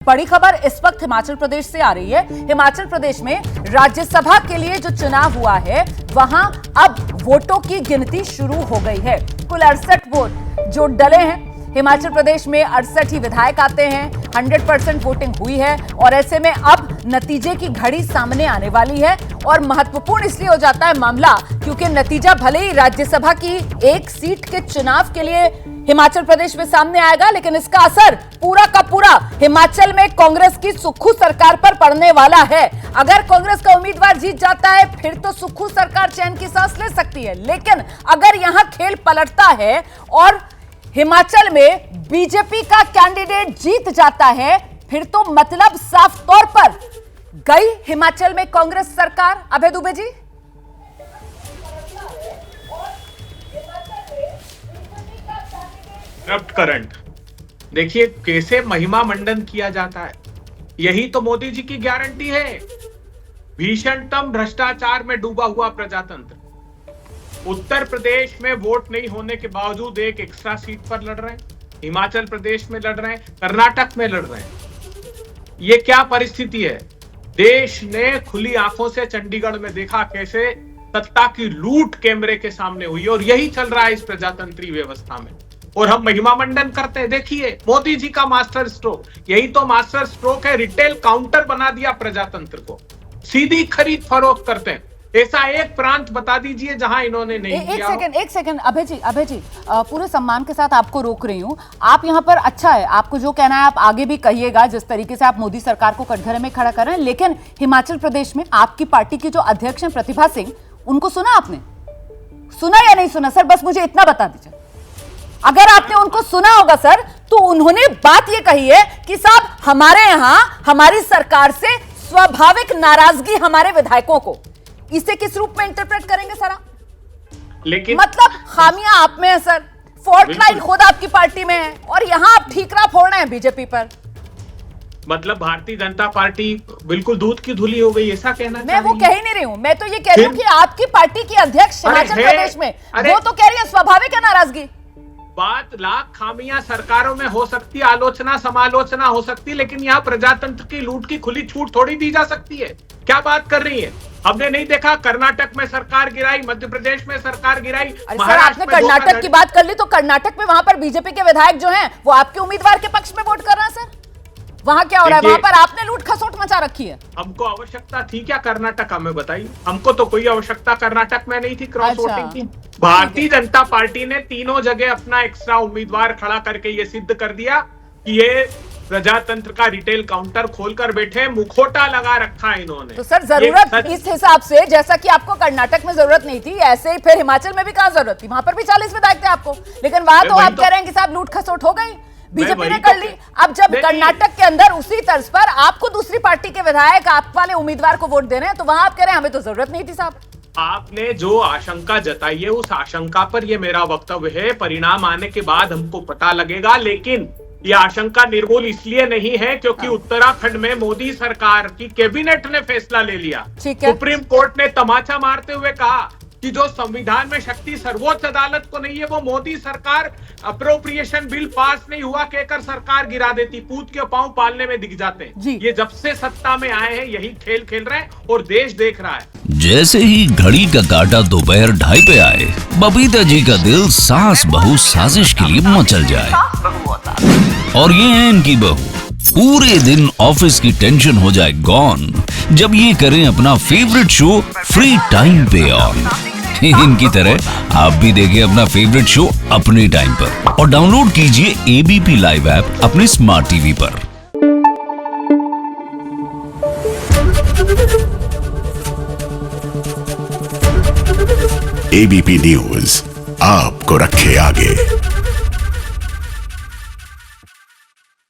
बड़ी खबर इस वक्त हिमाचल प्रदेश से आ रही है। हिमाचल प्रदेश में राज्यसभा के लिए जो चुनाव हुआ है, वहां अब वोटों की गिनती शुरू हो गई है। कुल 68 वोट जो डले हैं। हिमाचल प्रदेश में 68 ही विधायक आते हैं। 100% वोटिंग हुई है और ऐसे में अब नतीजे की घड़ी सामने आने वाली है। और महत्वपूर्ण इसलिए हो जाता है मामला क्योंकि नतीजा भले ही राज्यसभा की एक सीट के चुनाव के लिए हिमाचल प्रदेश में सामने आएगा, लेकिन इसका असर पूरा का पूरा हिमाचल में कांग्रेस की सुक्खू सरकार पर पड़ने वाला है। अगर कांग्रेस का उम्मीदवार जीत जाता है फिर तो सुक्खू सरकार चैन की सांस ले सकती है, लेकिन अगर यहां खेल पलटता है और हिमाचल में बीजेपी का कैंडिडेट जीत जाता है, फिर तो मतलब साफ तौर पर गई हिमाचल में कांग्रेस सरकार। अभय दुबे जी, करंट देखिए कैसे महिमा मंडन किया जाता है। यही तो मोदी जी की गारंटी है। भीषणतम भ्रष्टाचार में डूबा हुआ प्रजातंत्र। उत्तर प्रदेश में वोट नहीं होने के बावजूद एक एक्स्ट्रा सीट पर लड़ रहे हैं, हिमाचल प्रदेश में लड़ रहे हैं, कर्नाटक में लड़ रहे हैं। ये क्या परिस्थिति है? देश ने खुली आंखों से चंडीगढ़ में देखा कैसे सत्ता की लूट कैमरे के सामने हुई और यही चल रहा है इस प्रजातंत्री व्यवस्था में। और हम महिमा मंडन करते हैं। देखिए मोदी जी का मास्टर स्ट्रोक, यही तो मास्टर स्ट्रोक है। रिटेल काउंटर बना दिया प्रजातंत्र को, सीधी खरीद फरोख्त करते हैं। ऐसा एक प्रांत बता दीजिए जहां इन्होंने नहीं किया। एक सेकंड अभय जी, पूरे सम्मान के साथ आपको रोक रही हूं। आप यहां पर, अच्छा है, आपको जो कहना है आप आगे भी कहिएगा, जिस तरीके से आप मोदी सरकार को कटघरे में खड़ा कर रहे हैं। लेकिन हिमाचल प्रदेश में आपकी पार्टी की जो अध्यक्ष हैं प्रतिभा सिंह, उनको सुना आपने? सुना या नहीं सुना सर? बस मुझे इतना बता दीजिए। अगर आपने उनको सुना होगा सर, तो उन्होंने बात यह कही है कि साहब हमारे यहां हमारी सरकार से स्वाभाविक नाराजगी हमारे विधायकों को। इसे किस रूप में इंटरप्रेट करेंगे सर आप? लेकिन मतलब खामियां आप में है सर, फॉल्ट लाइन खुद आपकी पार्टी में है और यहां आप ठीकरा फोड़ रहे हैं बीजेपी पर। मतलब भारतीय जनता पार्टी बिल्कुल दूध की धुली हो गई, ऐसा कहना? मैं वो कह ही नहीं रही हूं, मैं तो ये कह रही हूं कि आपकी पार्टी की अध्यक्ष हिमाचल प्रदेश में वो तो कह रही है स्वाभाविक है नाराजगी। बात लाख खामियां सरकारों में हो सकती, आलोचना समालोचना हो सकती, लेकिन यहाँ प्रजातंत्र की लूट की खुली छूट थोड़ी दी जा सकती है। क्या बात कर रही है? हमने नहीं देखा कर्नाटक में सरकार गिराई, मध्य प्रदेश में सरकार गिराई। सर आपने कर्नाटक की बात कर ली, तो कर्नाटक में वहां पर बीजेपी के विधायक जो हैं वो आपके उम्मीदवार के पक्ष में वोट कर रहे हैं सर। वहां क्या हो रहा है? वहां पर आपने लूट खसोट मचा रखी है। हमको आवश्यकता थी क्या कर्नाटक? हमें बताइए। हमको तो कोई आवश्यकता कर्नाटक में नहीं थी क्रॉस वोटिंग की। भारतीय जनता पार्टी ने तीनों जगह अपना एक्स्ट्रा उम्मीदवार खड़ा करके ये सिद्ध कर दिया कि ये प्रजातंत्र का रिटेल काउंटर खोलकर बैठे, मुखोटा लगा रखा है इन्होंने। तो सर जरूरत इस हिसाब से, जैसा कि आपको कर्नाटक में जरूरत नहीं थी, ऐसे ही फिर हिमाचल में भी कहां जरूरत थी? वहां पर भी 40 विधायक थे आपको, लेकिन वहां तो आप कह रहे हैं कि साहब लूट खसोट हो गई, बीजेपी ने कर ली। अब जब कर्नाटक के अंदर उसी तर्ज पर आपको दूसरी पार्टी के विधायक आप वाले उम्मीदवार को वोट दे रहे हैं, तो वहां आप कह रहे हैं हमें तो जरूरत नहीं थी साहब। आपने जो आशंका जताई है उस आशंका पर यह मेरा वक्तव्य है। परिणाम आने के बाद हमको पता लगेगा, लेकिन यह आशंका निर्मूल इसलिए नहीं है क्योंकि उत्तराखंड में मोदी सरकार की कैबिनेट ने फैसला ले लिया। सुप्रीम कोर्ट ने तमाचा मारते हुए कहा कि जो संविधान में शक्ति सर्वोच्च अदालत को नहीं है, वो मोदी सरकार अप्रोप्रिएशन बिल पास नहीं हुआ कहकर सरकार गिरा देती। पूत के पांव पालने में दिख जाते हैं। ये जब से सत्ता में आए हैं यही खेल खेल रहे हैं और देश देख रहा है। जैसे ही घड़ी का काटा दोपहर 2:30 पे आए, बबीता जी का दिल सास बहू साजिश के लिए मचल जाए। और ये है इनकी बहू, पूरे दिन ऑफिस की टेंशन हो जाए गॉन जब ये करें अपना फेवरेट शो फ्री टाइम पे ऑन। इनकी तरह आप भी देखिए अपना फेवरेट शो अपने टाइम पर और डाउनलोड कीजिए एबीपी लाइव ऐप अपने स्मार्ट टीवी पर। एबीपी न्यूज आपको रखे आगे।